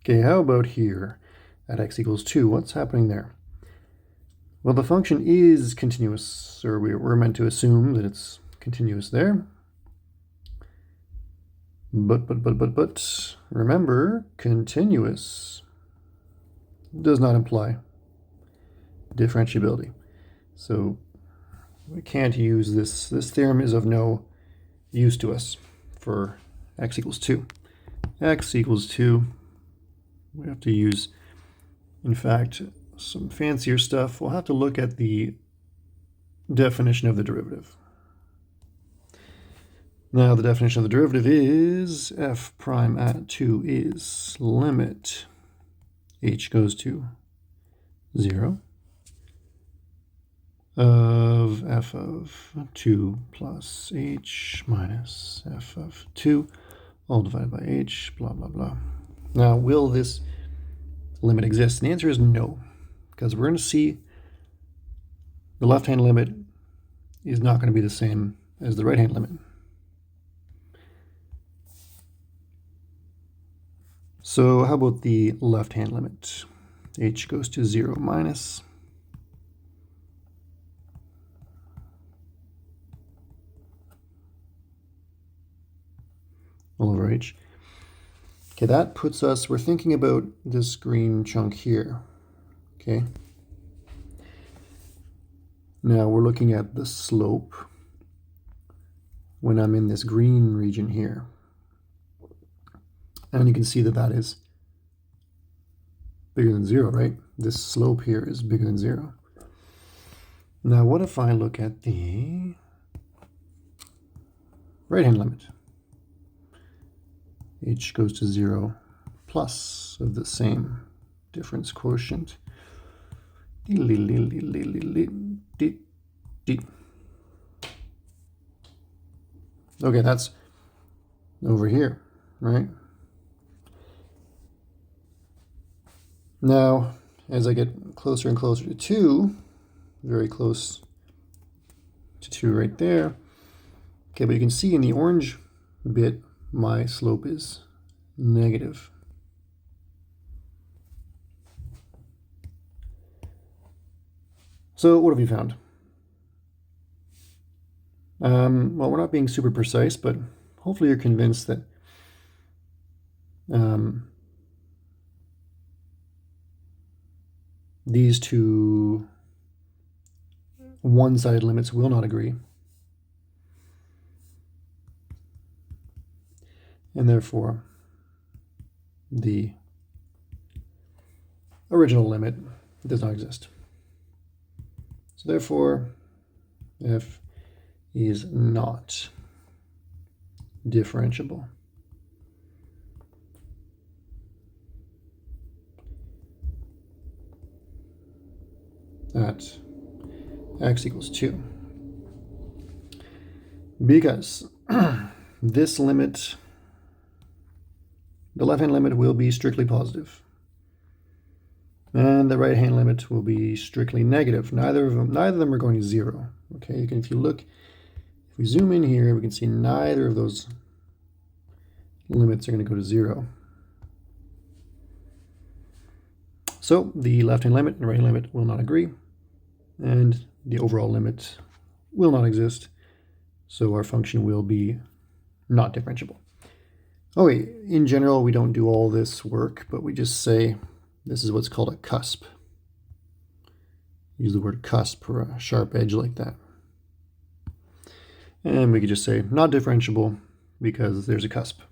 Okay, how about here at x equals 2? What's happening there? Well, the function is continuous, or we're meant to assume that it's continuous there. But, remember, continuous does not imply differentiability. So we can't use this. This theorem is of no use to us for x equals 2. X equals 2, we have to use, in fact, some fancier stuff. We'll have to look at the definition of the derivative. Now, the definition of the derivative is f prime at 2 is limit h goes to 0 of f of 2 plus h minus f of 2 all divided by h, blah, blah, blah. Now, will this limit exist? And the answer is no, because we're going to see the left-hand limit is not going to be the same as the right-hand limit. So how about the left-hand limit? H goes to 0 minus all over h. Okay, that puts us, we're thinking about this green chunk here. Okay. Now we're looking at the slope when I'm in this green region here. And you can see that that is bigger than 0, right? This slope here is bigger than 0. Now, what if I look at the right-hand limit? H goes to 0 plus of the same difference quotient. Okay, that's over here, right? Now, as I get closer and closer to 2, very close to 2 right there, okay, but you can see in the orange bit, my slope is negative. So what have you found? Well, we're not being super precise, but hopefully you're convinced that these two one-sided limits will not agree. And therefore, the original limit does not exist. So therefore, f is not differentiable. At x equals 2. Because this limit, the left-hand limit will be strictly positive, and the right-hand limit will be strictly negative. Neither of them are going to 0. Okay, if you look, if we zoom in here, we can see neither of those limits are going to go to 0. So the left-hand limit and right-hand limit will not agree, and the overall limit will not exist. So our function will be not differentiable. Okay, in general, we don't do all this work, but we just say this is what's called a cusp. Use the word cusp for a sharp edge like that. And we could just say not differentiable because there's a cusp.